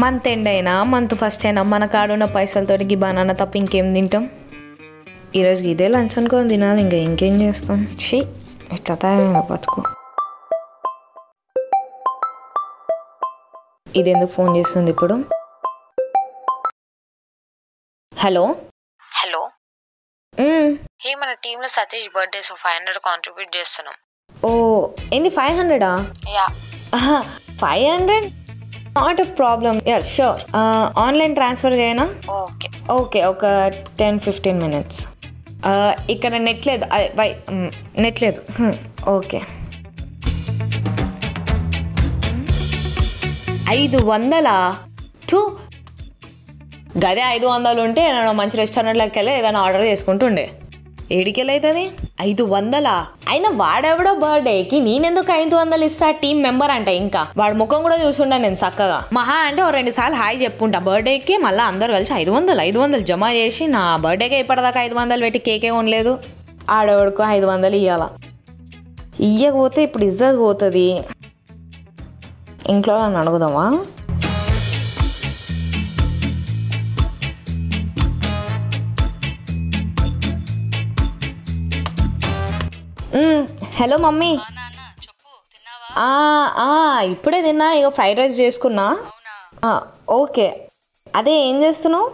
Month end అయినా month first అయినా మన కాడున్న పైసలతోటి బనానా తప్ప ఇంకేం తింటాం. ఈరోజు ఇదే లంచ్ అనుకోని తినాలి, ఇంకేం చేస్తాం. ఛీ ఎట్లా తయారైన బతుకు. ఇది ఎందుకు ఫోన్ చేస్తుంది ఇప్పుడు? హలో హలో హే, మన టీంలో సతీష్ బర్త్డే, సో 500 కాంట్రిబ్యూట్ చేస్తున్నాం. ఓ ఏంది 500? Yeah 500 not a problem. Yeah sure. Online transfer చేయనా? ఓకే ఓకే, ఒక 10-15 minutes. ఇక్కడ నెట్ లేదు, నెట్ లేదు. ఓకే 500? గదే 500 ఉంటే నేను మంచి రెస్టారెంట్లోకి వెళ్ళి ఏదైనా ఆర్డర్ చేసుకుంటుండే. ఏడికెళ్ళి అవుతుంది 500? అయినా వాడెవడో బర్త్డేకి నేనెందుకు 500 ఇస్తా? టీమ్ మెంబర్ అంటే ఇంకా వాడి ముఖం కూడా చూసుండా నేను చక్కగా. మహా అంటే 2 సార్లు హాయ్ చెప్పుంటా. బర్త్డేకి మళ్ళీ అందరు కలిసి 500 జమ చేసి నా బర్త్డేకి ఇప్పటిదాకా 500 పెట్టి కేకే కొనలేదు. ఆడవాడికో 500 ఇవ్వాలా? ఇయ్యకపోతే ఇప్పుడు ఇజ్జత్ పోతుంది. ఇంట్లో నన్ను అడుగుదామా? Hello mummy. ఇప్పుడే తిన్నా, ఇక ఫ్రైడ్ రైస్ చేసుకున్నా. ఓకే, అదే ఏం చేస్తున్నావు?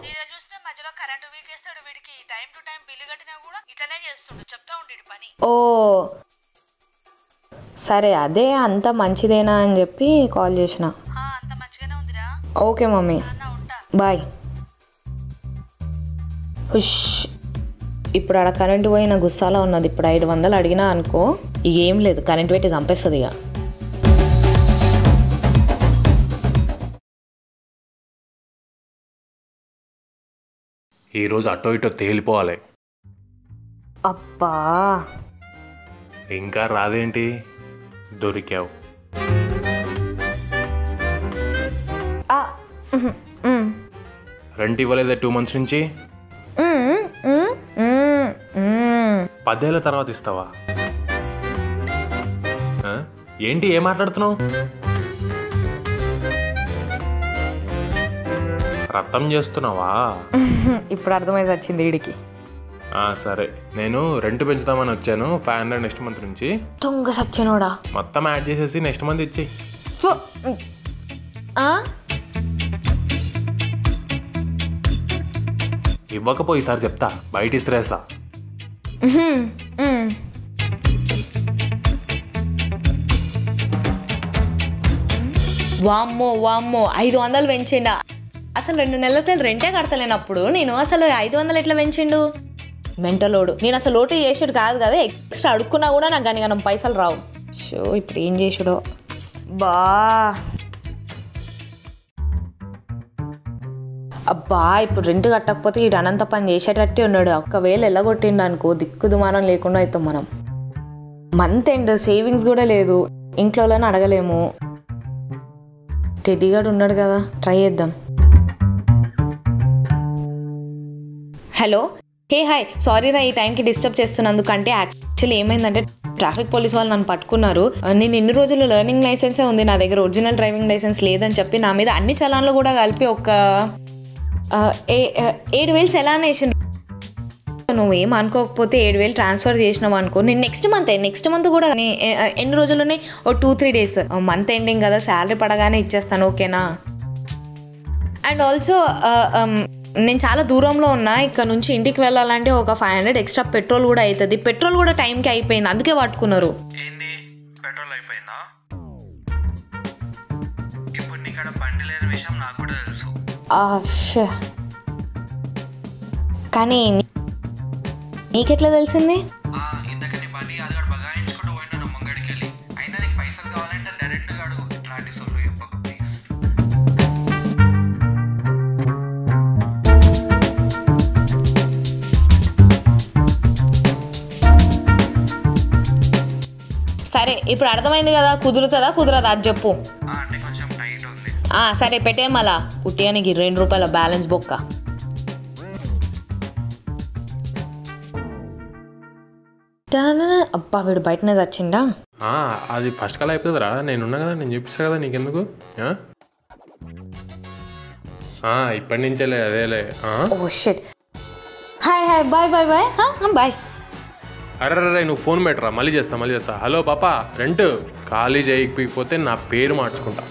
ఓ సరే, అదే అంత మంచిదేనా అని చెప్పి కాల్ చేసిన. Okay mummy, bye. హుష్, ఇప్పుడు ఆడ కరెంటు పోయిన గుస్సాలో ఉన్నది. ఇప్పుడు 500 అడిగినా అనుకో, ఇక ఏం లేదు, కరెంటు పెట్టి చంపేస్తుంది. ఇక ఈరోజు అటో ఇటో తేలిపోవాలి. అబ్బా, ఇంకా రాదేంటి? దొరికావు. రెంట్ ఇవ్వలేదా 2 months నుంచి? 10 ఏళ్ళ తర్వాత ఇస్తావా? ఏంటి ఏం మాట్లాడుతున్నావు? రక్తం చేస్తున్నావా? ఇప్పుడు అర్థమైంది వచ్చింది వీడికి. సరే, నేను రెంట్ పెంచుదామని వచ్చాను. 500 నెక్స్ట్ మంత్ నుంచి. దొంగ సచ్చినోడా, మొత్తం యాడ్ చేసేసి నెక్స్ట్ మంత్ ఇచ్చి. ఇవ్వకపోయి ఈసారి చెప్తా, బయట ఇస్త్రేసా. వామ్మో 500 పెంచిండా? అసలు 2 నెలలతో రెంటే కడతలేనప్పుడు నేను అసలు 500 ఎట్లా పెంచిండు? మెంటలోడు. నేను అసలు లోటు చేసుడు కాదు కదా, ఎక్స్ట్రా అడుక్కున్నా కూడా నాకు గనిగనం పైసలు రావు. షో ఇప్పుడు ఏం చేసుడో అబ్బా. ఇప్పుడు రెంట్ కట్టకపోతే ఈ అనంత పని చేసేటట్టే ఉన్నాడు. ఒకవేళ ఎల్లగొట్టిండు అనుకో, దిక్కు దుమారం లేకుండా అవుతాం మనం. మంత్ ఎండ్, సేవింగ్స్ కూడా లేదు, ఇంట్లోనే అడగలేము. టెడ్డీగాడు ఉన్నాడు కదా, ట్రై చేద్దాం. హలో, హే హాయ్, సారీ రా ఈ టైంకి డిస్టర్బ్ చేస్తున్నందుకు. అంటే యాక్చువల్లీ ఏమైందంటే ట్రాఫిక్ పోలీస్ వాళ్ళు నన్ను పట్టుకున్నారు. నేను ఇన్ని రోజులు లెర్నింగ్ లైసెన్సే ఉంది నా దగ్గర, ఒరిజినల్ డ్రైవింగ్ లైసెన్స్ లేదని చెప్పి నా మీద అన్ని చలాన్లు కూడా కలిపి ఒక 7,000 చలాన్ వేసిండు. నువ్వేం అనుకోకపోతే 7,000 ట్రాన్స్ఫర్ చేసినావు అనుకో, నేను నెక్స్ట్ మంత్ కూడా ఎన్ని రోజుల్లోనే 2-3 days, మంత్ ఎండింగ్ కదా, శాలరీ పడగానే ఇచ్చేస్తాను, ఓకేనా? అండ్ ఆల్సో నేను చాలా దూరంలో ఉన్నా, ఇక్కడ నుంచి ఇంటికి వెళ్ళాలంటే ఒక 500 ఎక్స్ట్రా పెట్రోల్ కూడా అవుతుంది. పెట్రోల్ కూడా టైంకి అయిపోయింది, అందుకే పట్టుకున్నారు. పెట్రోల్ అయిపోయిందా? ఇప్పుడు నీకు బండి లేని విషయం నాకు కూడా తెలుసు. కానీ నీకెట్లా తెలిసింది? ఇంతక నీ బండి అది కూడా బగాయించుకుంటూ పోయినా నా ముంగడికి వెళ్ళి. అయినా నీకు పైసలు కావాలంటే డైరెక్ట్గా అడుగు, ఇట్లాంటి సొల్లు చెప్పకు ప్లీజ్. సరే, ఇప్పుడు అర్థమైంది కదా, కుదురుతుందా కుదరదా అది చెప్పు. అంటే కొంచెం టైట్ ఉంది. సరే పెట్టే, మళ్ళా ఉట్టియానికి 2 రూపాయల బ్యాలెన్స్ బొక్క. అబ్బా, వీడు బయటనే చచ్చిండా? అది ఫస్ట్ కాల్ అయిపోతుందిరా, నేనున్నా కదా, నేను చూపిస్తా కదా, నీకెందుకు? ఇప్పటి నుంచేలే అదేలే. Oh shit. Hi hi bye bye bye bye. అరే నువ్వు ఫోన్ పెట్టరా, మళ్ళీ చేస్తా. హలో పాపా, రెంట్ ఖాళీ చేయకపోతే నా పేరు మార్చుకుంటా.